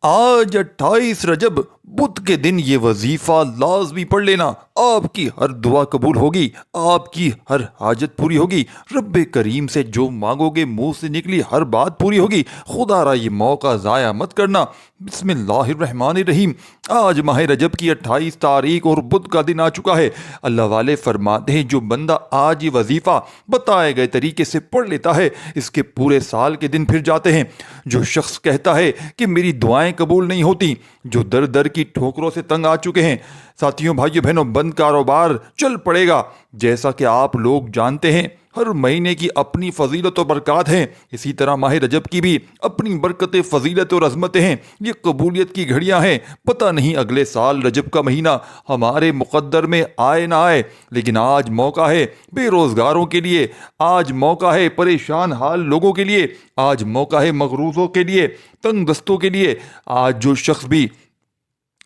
آج 28 رجب بدھ کے دن یہ وظیفہ لازمی پڑھ لینا، آپ کی ہر دعا قبول ہوگی، آپ کی ہر حاجت پوری ہوگی، رب کریم سے جو مانگو گے منہ سے نکلی ہر بات پوری ہوگی۔ خدا را یہ موقع ضائع مت کرنا۔ بسم اللہ الرحمن الرحیم۔ آج ماہ رجب کی 28 تاریخ اور بدھ کا دن آ چکا ہے۔ اللہ والے فرماتے ہیں جو بندہ آج یہ وظیفہ بتائے گئے طریقے سے پڑھ لیتا ہے، اس کے پورے سال کے دن پھر جاتے ہیں۔ جو شخص کہتا ہے کہ میری دعائیں قبول نہیں ہوتی، جو در در کی ٹھوکروں سے تنگ آ چکے ہیں، ساتھیوں بھائیوں بہنوں، بند کاروبار چل پڑے گا۔ جیسا کہ آپ لوگ جانتے ہیں ہر مہینے کی اپنی فضیلت و برکات ہیں، اسی طرح ماہ رجب کی بھی اپنی برکت فضیلت اور عظمتیں ہیں۔ یہ قبولیت کی گھڑیاں ہیں، پتہ نہیں اگلے سال رجب کا مہینہ ہمارے مقدر میں آئے نہ آئے، لیکن آج موقع ہے بے روزگاروں کے لیے، آج موقع ہے پریشان حال لوگوں کے لیے، آج موقع ہے مغروضوں کے لیے، تنگ دستوں کے لیے۔ آج جو شخص بھی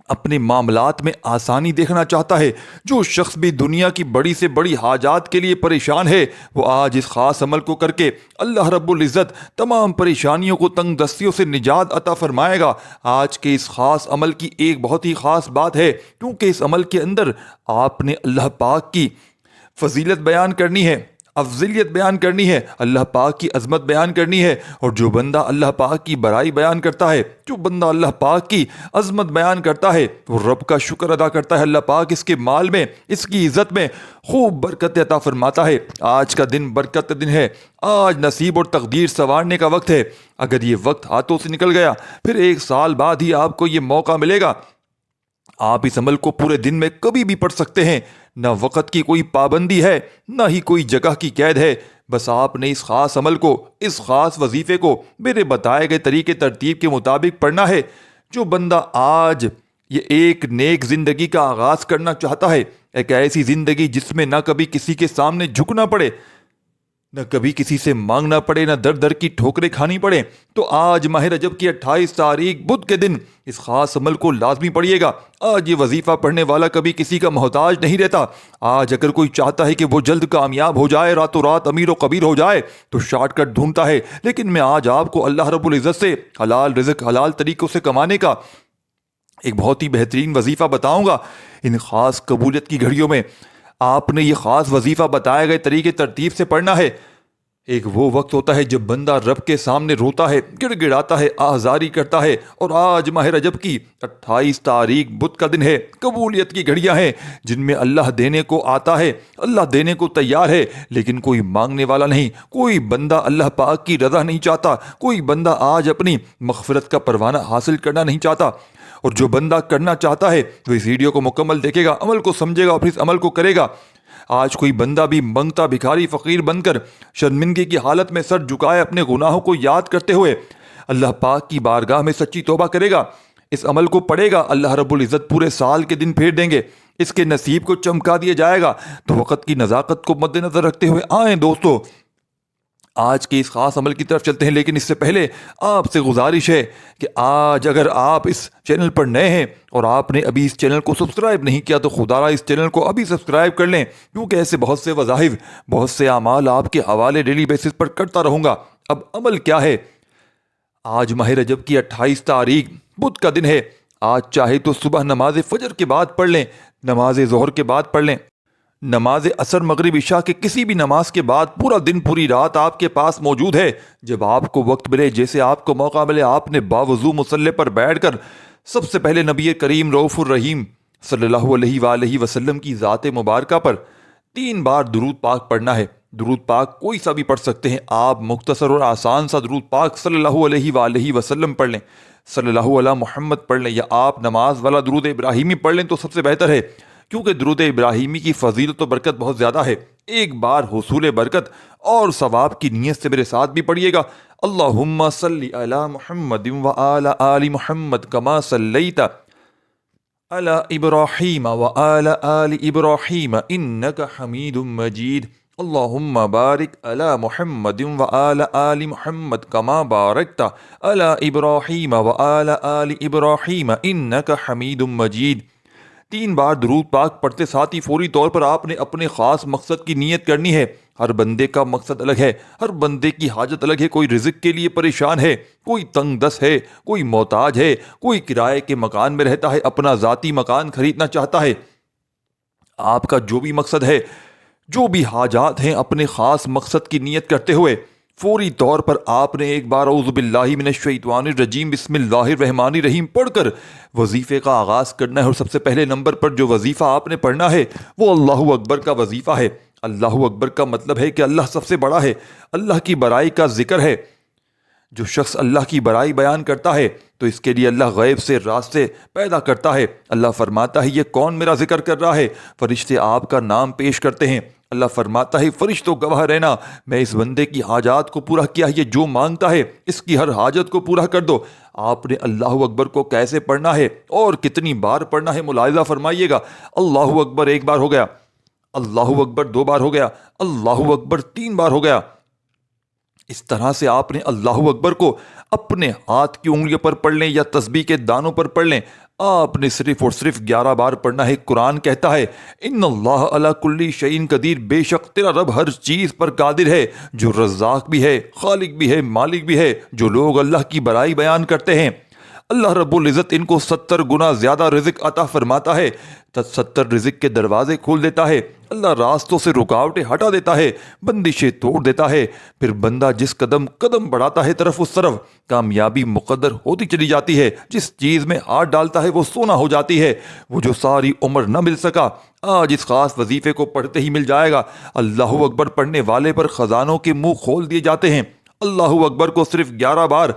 اپنے معاملات میں آسانی دیکھنا چاہتا ہے، جو شخص بھی دنیا کی بڑی سے بڑی حاجات کے لیے پریشان ہے، وہ آج اس خاص عمل کو کر کے اللہ رب العزت تمام پریشانیوں کو، تنگ دستیوں سے نجات عطا فرمائے گا۔ آج کے اس خاص عمل کی ایک بہت ہی خاص بات ہے، کیونکہ اس عمل کے اندر آپ نے اللہ پاک کی فضیلت بیان کرنی ہے، افضلیت بیان کرنی ہے، اللہ پاک کی عظمت بیان کرنی ہے۔ اور جو بندہ اللہ پاک کی بڑائی بیان کرتا ہے، جو بندہ اللہ پاک کی عظمت بیان کرتا ہے، وہ رب کا شکر ادا کرتا ہے۔ اللہ پاک اس کے مال میں، اس کی عزت میں خوب برکت عطا فرماتا ہے۔ آج کا دن برکت دن ہے، آج نصیب اور تقدیر سنوارنے کا وقت ہے۔ اگر یہ وقت ہاتھوں سے نکل گیا، پھر 1 سال بعد ہی آپ کو یہ موقع ملے گا۔ آپ اس عمل کو پورے دن میں کبھی بھی پڑھ سکتے ہیں، نہ وقت کی کوئی پابندی ہے، نہ ہی کوئی جگہ کی قید ہے۔ بس آپ نے اس خاص عمل کو، اس خاص وظیفے کو میرے بتائے گئے طریقے ترتیب کے مطابق پڑھنا ہے۔ جو بندہ آج یہ ایک نیک زندگی کا آغاز کرنا چاہتا ہے، ایک ایسی زندگی جس میں نہ کبھی کسی کے سامنے جھکنا پڑے، نہ کبھی کسی سے مانگنا پڑے، نہ در در کی ٹھوکریں کھانی پڑے، تو آج ماہ رجب کی 28 تاریخ بدھ کے دن اس خاص عمل کو لازمی پڑھیے گا۔ آج یہ وظیفہ پڑھنے والا کبھی کسی کا محتاج نہیں رہتا۔ آج اگر کوئی چاہتا ہے کہ وہ جلد کامیاب ہو جائے، راتوں رات امیر و کبیر ہو جائے، تو شارٹ کٹ ڈھونڈتا ہے، لیکن میں آج آپ کو اللہ رب العزت سے حلال رزق، حلال طریقوں سے کمانے کا ایک بہت ہی بہترین وظیفہ بتاؤں گا۔ ان خاص قبولیت کی گھڑیوں میں آپ نے یہ خاص وظیفہ بتائے گئے طریقے ترتیب سے پڑھنا ہے۔ ایک وہ وقت ہوتا ہے جب بندہ رب کے سامنے روتا ہے، گڑ گڑاتا ہے، آہذاری کرتا ہے، اور آج ماہ رجب کی 28 تاریخ بدھ کا دن ہے۔ قبولیت کی گھڑیاں ہیں جن میں اللہ دینے کو آتا ہے، اللہ دینے کو تیار ہے، لیکن کوئی مانگنے والا نہیں۔ کوئی بندہ اللہ پاک کی رضا نہیں چاہتا، کوئی بندہ آج اپنی مغفرت کا پروانہ حاصل کرنا نہیں چاہتا۔ اور جو بندہ کرنا چاہتا ہے وہ اس ویڈیو کو مکمل دیکھے گا، عمل کو سمجھے گا اور پھر اس عمل کو کرے گا۔ آج کوئی بندہ بھی منگتا بھکاری فقیر بن کر شرمندگی کی حالت میں سر جھکائے اپنے گناہوں کو یاد کرتے ہوئے اللہ پاک کی بارگاہ میں سچی توبہ کرے گا، اس عمل کو پڑھے گا، اللہ رب العزت پورے سال کے دن پھیر دیں گے، اس کے نصیب کو چمکا دیا جائے گا۔ تو وقت کی نزاکت کو مد نظر رکھتے ہوئے آئیں دوستو، آج کے اس خاص عمل کی طرف چلتے ہیں۔ لیکن اس سے پہلے آپ سے گزارش ہے کہ آج اگر آپ اس چینل پر نئے ہیں اور آپ نے ابھی اس چینل کو سبسکرائب نہیں کیا، تو خدا را اس چینل کو ابھی سبسکرائب کر لیں، کیونکہ ایسے بہت سے وظائف، بہت سے اعمال آپ کے حوالے ڈیلی بیسس پر کرتا رہوں گا۔ اب عمل کیا ہے؟ آج ماہ رجب کی 28 تاریخ بدھ کا دن ہے۔ آج چاہے تو صبح نماز فجر کے بعد پڑھ لیں، نماز ظہر کے بعد پڑھ لیں، نماز عصر مغرب عشاء کے کسی بھی نماز کے بعد پورا دن پوری رات آپ کے پاس موجود ہے۔ جب آپ کو وقت ملے، جیسے آپ کو موقع ملے، آپ نے باوضو مصلی پر بیٹھ کر سب سے پہلے نبی کریم رؤوف الرحیم صلی اللہ علیہ وآلہ وسلم کی ذات مبارکہ پر 3 بار درود پاک پڑھنا ہے۔ درود پاک کوئی سا بھی پڑھ سکتے ہیں، آپ مختصر اور آسان سا درود پاک صلی اللہ علیہ وآلہ وسلم پڑھ لیں، صلی اللہ علیہ محمد پڑھ لیں، یا آپ نماز والا درود ابراہیمی پڑھ لیں تو سب سے بہتر ہے، کیونکہ درود ابراہیمی کی فضیلت و برکت بہت زیادہ ہے۔ ایک بار حصول برکت اور ثواب کی نیت سے میرے ساتھ بھی پڑھیے گا۔ اللہم صلی علی محمد وآل آل محمد کما صلیت علی ابراہیم وآل آل ابراہیم انک حمید مجید۔ اللہم بارک علی محمد وآل آل محمد کما بارکت علی ابراہیم وآل آل ابراہیم انک حمید مجید۔ 3 بار درود پاک پڑھتے ساتھ ہی فوری طور پر آپ نے اپنے خاص مقصد کی نیت کرنی ہے۔ ہر بندے کا مقصد الگ ہے، ہر بندے کی حاجت الگ ہے۔ کوئی رزق کے لیے پریشان ہے، کوئی تنگ دست ہے، کوئی محتاج ہے، کوئی کرائے کے مکان میں رہتا ہے، اپنا ذاتی مکان خریدنا چاہتا ہے۔ آپ کا جو بھی مقصد ہے، جو بھی حاجات ہیں، اپنے خاص مقصد کی نیت کرتے ہوئے فوری طور پر آپ نے ایک بار اعوذ باللہ من الشیطان الرجیم بسم اللہ الرحمن الرحیم پڑھ کر وظیفے کا آغاز کرنا ہے۔ اور سب سے پہلے نمبر پر جو وظیفہ آپ نے پڑھنا ہے وہ اللہ اکبر کا وظیفہ ہے۔ اللہ اکبر کا مطلب ہے کہ اللہ سب سے بڑا ہے، اللہ کی بڑائی کا ذکر ہے۔ جو شخص اللہ کی بڑائی بیان کرتا ہے تو اس کے لیے اللہ غیب سے راستے پیدا کرتا ہے۔ اللہ فرماتا ہے یہ کون میرا ذکر کر رہا ہے؟ فرشتے آپ کا نام پیش کرتے ہیں۔ اللہ فرماتا ہے فرشتوں گواہ رہنا، میں اس بندے کی حاجات کو پورا کیا ہے، یہ جو مانگتا ہے اس کی ہر حاجت کو پورا کر دو۔ آپ نے اللہ اکبر کو کیسے پڑھنا ہے اور کتنی بار پڑھنا ہے ملاحظہ فرمائیے گا۔ اللہ اکبر 1 بار ہو گیا، اللہ اکبر 2 بار ہو گیا، اللہ اکبر 3 بار ہو گیا۔ اس طرح سے آپ نے اللہ اکبر کو اپنے ہاتھ کی انگلیوں پر پڑھ لیں یا تسبیح کے دانوں پر پڑھ لیں، آپ نے صرف اور صرف 11 بار پڑھنا ہے۔ قرآن کہتا ہے ان اللہ علی کل شیء قدیر، بے شک تیرا رب ہر چیز پر قادر ہے، جو رزاق بھی ہے، خالق بھی ہے، مالک بھی ہے۔ جو لوگ اللہ کی بڑائی بیان کرتے ہیں اللہ رب العزت ان کو 70 گنا زیادہ رزق عطا فرماتا ہے، 70 رزق کے دروازے کھول دیتا ہے۔ اللہ راستوں سے رکاوٹیں ہٹا دیتا ہے، بندشیں توڑ دیتا ہے۔ پھر بندہ جس قدم بڑھاتا ہے طرف کامیابی مقدر ہوتی چلی جاتی ہے۔ جس چیز میں ہاتھ ڈالتا ہے وہ سونا ہو جاتی ہے۔ وہ جو ساری عمر نہ مل سکا آج اس خاص وظیفے کو پڑھتے ہی مل جائے گا۔ اللہ اکبر پڑھنے والے پر خزانوں کے منہ کھول دیے جاتے ہیں۔ اللہ اکبر کو صرف 11 بار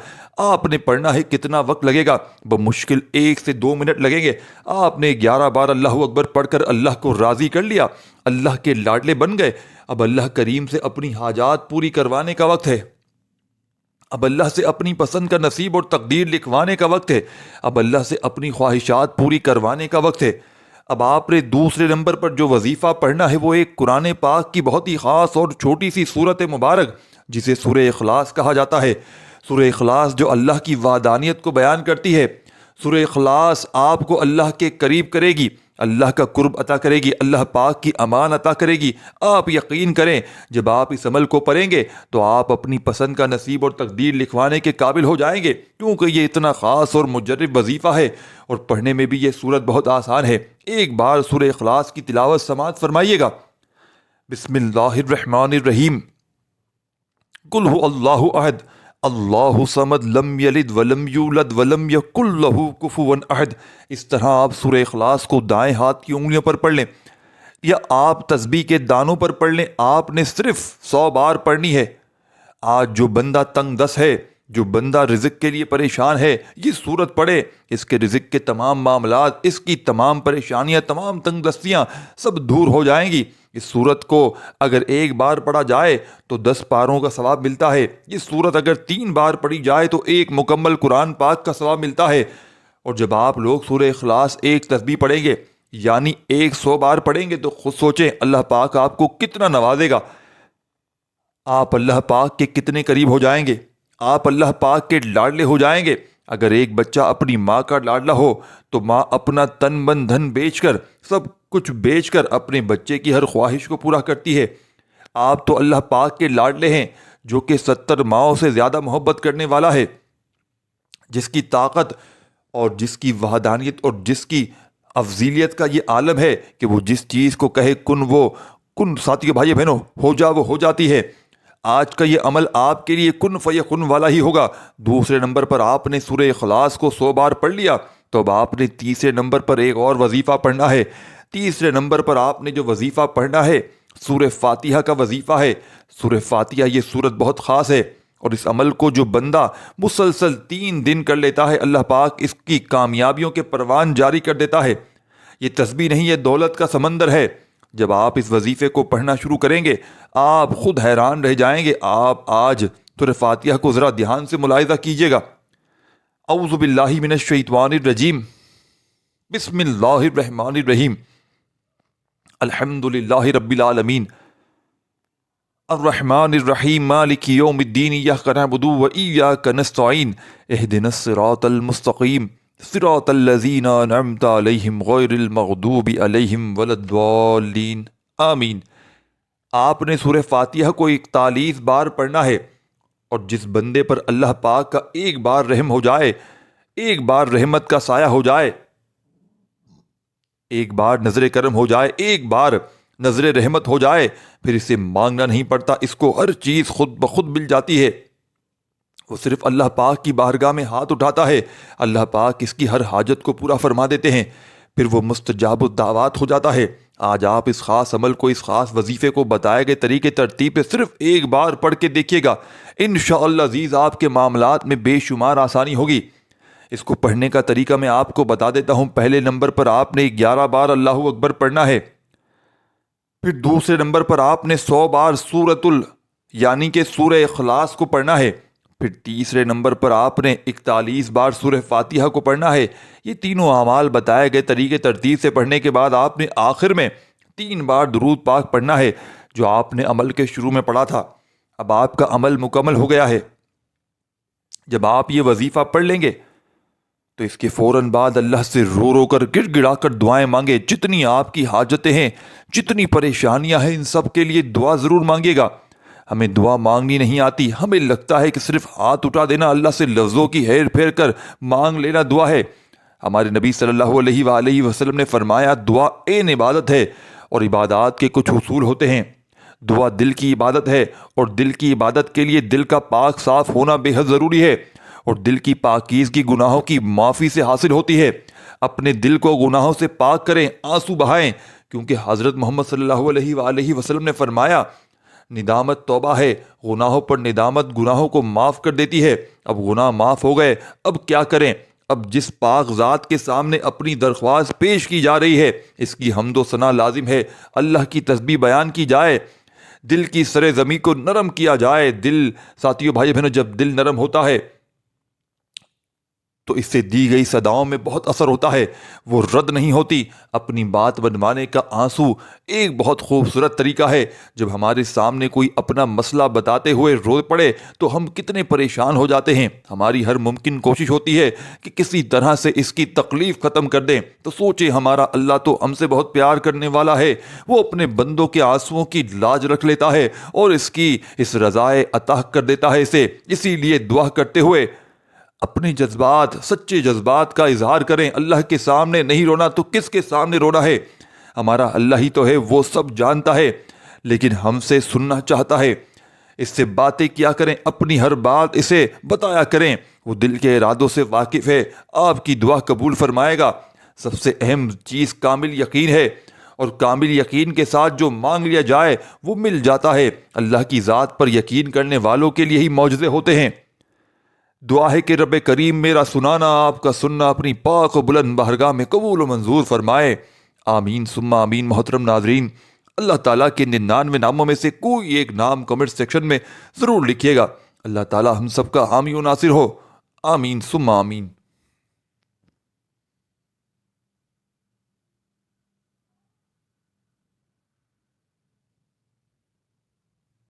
آپ نے پڑھنا ہے۔ کتنا وقت لگے گا؟ بمشکل 1 سے 2 منٹ لگیں گے۔ آپ نے 11 بار اللہ اکبر پڑھ کر اللہ کو راضی کر لیا، اللہ کے لاڈلے بن گئے۔ اب اللہ کریم سے اپنی حاجات پوری کروانے کا وقت ہے۔ اب اللہ سے اپنی پسند کا نصیب اور تقدیر لکھوانے کا وقت ہے۔ اب اللہ سے اپنی خواہشات پوری کروانے کا وقت ہے۔ اب آپ نے دوسرے نمبر پر جو وظیفہ پڑھنا ہے وہ ایک قرآن پاک کی بہت ہی خاص اور چھوٹی سی سورت مبارک جسے سورہ اخلاص کہا جاتا ہے۔ سورہ اخلاص جو اللہ کی وحدانیت کو بیان کرتی ہے۔ سورہ اخلاص آپ کو اللہ کے قریب کرے گی، اللہ کا قرب عطا کرے گی، اللہ پاک کی امان عطا کرے گی۔ آپ یقین کریں جب آپ اس عمل کو پڑھیں گے تو آپ اپنی پسند کا نصیب اور تقدیر لکھوانے کے قابل ہو جائیں گے، کیونکہ یہ اتنا خاص اور مجرب وظیفہ ہے اور پڑھنے میں بھی یہ سورت بہت آسان ہے۔ ایک بار سورہ اخلاص کی تلاوت سماعت فرمائیے گا۔ بسم اللہ الرحمن الرحیم۔ قل هو اللہ احد اللہ صمد لم یلد ولم یولد ولم یکن لہ کفوا احد۔ اس طرح آپ سورہ اخلاص کو دائیں ہاتھ کی انگلیوں پر پڑھ لیں یا آپ تسبیح کے دانوں پر پڑھ لیں۔ آپ نے صرف 100 بار پڑھنی ہے۔ آج جو بندہ تنگ دست ہے، جو بندہ رزق کے لیے پریشان ہے، یہ سورت پڑھے، اس کے رزق کے تمام معاملات، اس کی تمام پریشانیاں، تمام تنگ دستیاں سب دور ہو جائیں گی۔ اس سورت کو اگر 1 بار پڑھا جائے تو 10 پاروں کا ثواب ملتا ہے۔ یہ سورت اگر 3 بار پڑھی جائے تو 1 مکمل قرآن پاک کا ثواب ملتا ہے۔ اور جب آپ لوگ سورہ اخلاص ایک تسبیح پڑھیں گے یعنی 100 بار پڑھیں گے تو خود سوچیں اللہ پاک آپ کو کتنا نوازے گا، آپ اللہ پاک کے کتنے قریب ہو جائیں گے، آپ اللہ پاک کے لاڈلے ہو جائیں گے۔ اگر ایک بچہ اپنی ماں کا لاڈلا ہو تو ماں اپنا تن من دھن بیچ کر، سب کچھ بیچ کر اپنے بچے کی ہر خواہش کو پورا کرتی ہے۔ آپ تو اللہ پاک کے لاڈلے ہیں جو کہ 70 ماؤں سے زیادہ محبت کرنے والا ہے، جس کی طاقت اور جس کی وحدانیت اور جس کی افضیلیت کا یہ عالم ہے کہ وہ جس چیز کو کہے کن وہ کن، ساتھیو بھائی بہنوں، ہو جا وہ ہو جاتی ہے۔ آج کا یہ عمل آپ کے لیے کن فیکن والا ہی ہوگا۔ دوسرے نمبر پر آپ نے سورہ اخلاص کو 100 بار پڑھ لیا تو اب آپ نے تیسرے نمبر پر ایک اور وظیفہ پڑھنا ہے۔ تیسرے نمبر پر آپ نے جو وظیفہ پڑھنا ہے سورہ فاتحہ کا وظیفہ ہے۔ سورہ فاتحہ یہ سورت بہت خاص ہے اور اس عمل کو جو بندہ مسلسل 3 دن کر لیتا ہے اللہ پاک اس کی کامیابیوں کے پروان جاری کر دیتا ہے۔ یہ تسبیح نہیں، یہ دولت کا سمندر ہے۔ جب آپ اس وظیفے کو پڑھنا شروع کریں گے آپ خود حیران رہ جائیں گے۔ آپ آج سورہ فاتحہ کو ذرا دھیان سے ملاحظہ کیجئے گا۔ اعوذ باللہ من الشیطان الرجیم، بسم اللہ الرحمن الرحیم، الحمد للہ رب العالمین، الرحمن الرحیم، مالک یوم الدین، ایاک نعبد و ایاک نستعین، اہدنا الصراط المستقیم، صراط الذین انعمت علیہم غیر المغضوب علیہم ولا الضالین۔ آمین۔ آپ نے سورہ فاتحہ کو 41 بار پڑھنا ہے، اور جس بندے پر اللہ پاک کا ایک بار رحم ہو جائے، ایک بار رحمت کا سایہ ہو جائے، ایک بار نظر کرم ہو جائے، ایک بار نظر رحمت ہو جائے، پھر اسے مانگنا نہیں پڑتا، اس کو ہر چیز خود بخود مل جاتی ہے۔ وہ صرف اللہ پاک کی بارگاہ میں ہاتھ اٹھاتا ہے، اللہ پاک اس کی ہر حاجت کو پورا فرما دیتے ہیں، پھر وہ مستجاب الدعوات ہو جاتا ہے۔ آج آپ اس خاص عمل کو، اس خاص وظیفے کو بتائے گئے طریقے ترتیب سے صرف ایک بار پڑھ کے دیکھیے گا، انشاءاللہ عزیز آپ کے معاملات میں بے شمار آسانی ہوگی۔ اس کو پڑھنے کا طریقہ میں آپ کو بتا دیتا ہوں۔ پہلے نمبر پر آپ نے 11 بار اللہ اکبر پڑھنا ہے، پھر دوسرے نمبر پر آپ نے 100 بار یعنی کہ سورہ اخلاص کو پڑھنا ہے، پھر تیسرے نمبر پر آپ نے 41 بار سورہ فاتحہ کو پڑھنا ہے۔ یہ تینوں اعمال بتائے گئے طریقے ترتیب سے پڑھنے کے بعد آپ نے آخر میں 3 بار درود پاک پڑھنا ہے، جو آپ نے عمل کے شروع میں پڑھا تھا۔ اب آپ کا عمل مکمل ہو گیا ہے۔ جب آپ یہ وظیفہ پڑھ لیں گے تو اس کے فوراً بعد اللہ سے رو رو کر گڑ گڑا کر دعائیں مانگے۔ جتنی آپ کی حاجتیں ہیں، جتنی پریشانیاں ہیں، ان سب کے لیے دعا ضرور مانگے گا۔ ہمیں دعا مانگنی نہیں آتی، ہمیں لگتا ہے کہ صرف ہاتھ اٹھا دینا، اللہ سے لفظوں کی ہیر پھیر کر مانگ لینا دعا ہے۔ ہمارے نبی صلی اللہ علیہ وآلہ وسلم نے فرمایا، دعا عین عبادت ہے، اور عبادات کے کچھ اصول ہوتے ہیں۔ دعا دل کی عبادت ہے، اور دل کی عبادت کے لیے دل کا پاک صاف ہونا بے حد ضروری ہے، اور دل کی پاکیزگی گناہوں کی معافی سے حاصل ہوتی ہے۔ اپنے دل کو گناہوں سے پاک کریں، آنسو بہائیں، کیونکہ حضرت محمد صلی اللہ علیہ وآلہ وسلم نے فرمایا، ندامت توبہ ہے، گناہوں پر ندامت گناہوں کو معاف کر دیتی ہے۔ اب گناہ معاف ہو گئے، اب کیا کریں؟ اب جس پاک ذات کے سامنے اپنی درخواست پیش کی جا رہی ہے، اس کی حمد و ثنا لازم ہے، اللہ کی تسبیح بیان کی جائے، دل کی سر زمین کو نرم کیا جائے۔ دل، ساتھیو بھائی بہنوں، جب دل نرم ہوتا ہے تو اس سے دی گئی صداؤں میں بہت اثر ہوتا ہے، وہ رد نہیں ہوتی۔ اپنی بات منوانے کا آنسو ایک بہت خوبصورت طریقہ ہے۔ جب ہمارے سامنے کوئی اپنا مسئلہ بتاتے ہوئے رو پڑے تو ہم کتنے پریشان ہو جاتے ہیں۔ ہماری ہر ممکن کوشش ہوتی ہے کہ کسی طرح سے اس کی تکلیف ختم کر دیں۔ تو سوچے، ہمارا اللہ تو ہم سے بہت پیار کرنے والا ہے، وہ اپنے بندوں کے آنسوؤں کی لاج رکھ لیتا ہے اور اس رضائے عطا کر دیتا ہے اسے۔ اسی لیے دعا کرتے ہوئے اپنے جذبات، سچے جذبات کا اظہار کریں۔ اللہ کے سامنے نہیں رونا تو کس کے سامنے رونا ہے؟ ہمارا اللہ ہی تو ہے، وہ سب جانتا ہے، لیکن ہم سے سننا چاہتا ہے۔ اس سے باتیں کیا کریں، اپنی ہر بات اسے بتایا کریں، وہ دل کے ارادوں سے واقف ہے، آپ کی دعا قبول فرمائے گا۔ سب سے اہم چیز کامل یقین ہے، اور کامل یقین کے ساتھ جو مانگ لیا جائے وہ مل جاتا ہے۔ اللہ کی ذات پر یقین کرنے والوں کے لیے ہی معجزے ہوتے ہیں۔ دعا ہے کہ رب کریم میرا سنانا، آپ کا سننا اپنی پاک و بلند بارگاہ میں قبول و منظور فرمائے۔ آمین ثم آمین۔ محترم ناظرین، اللہ تعالیٰ کے 99 ناموں میں سے کوئی ایک نام کمنٹ سیکشن میں ضرور لکھیے گا۔ اللہ تعالیٰ ہم سب کا حامی و ناصر ہو۔ آمین ثم آمین۔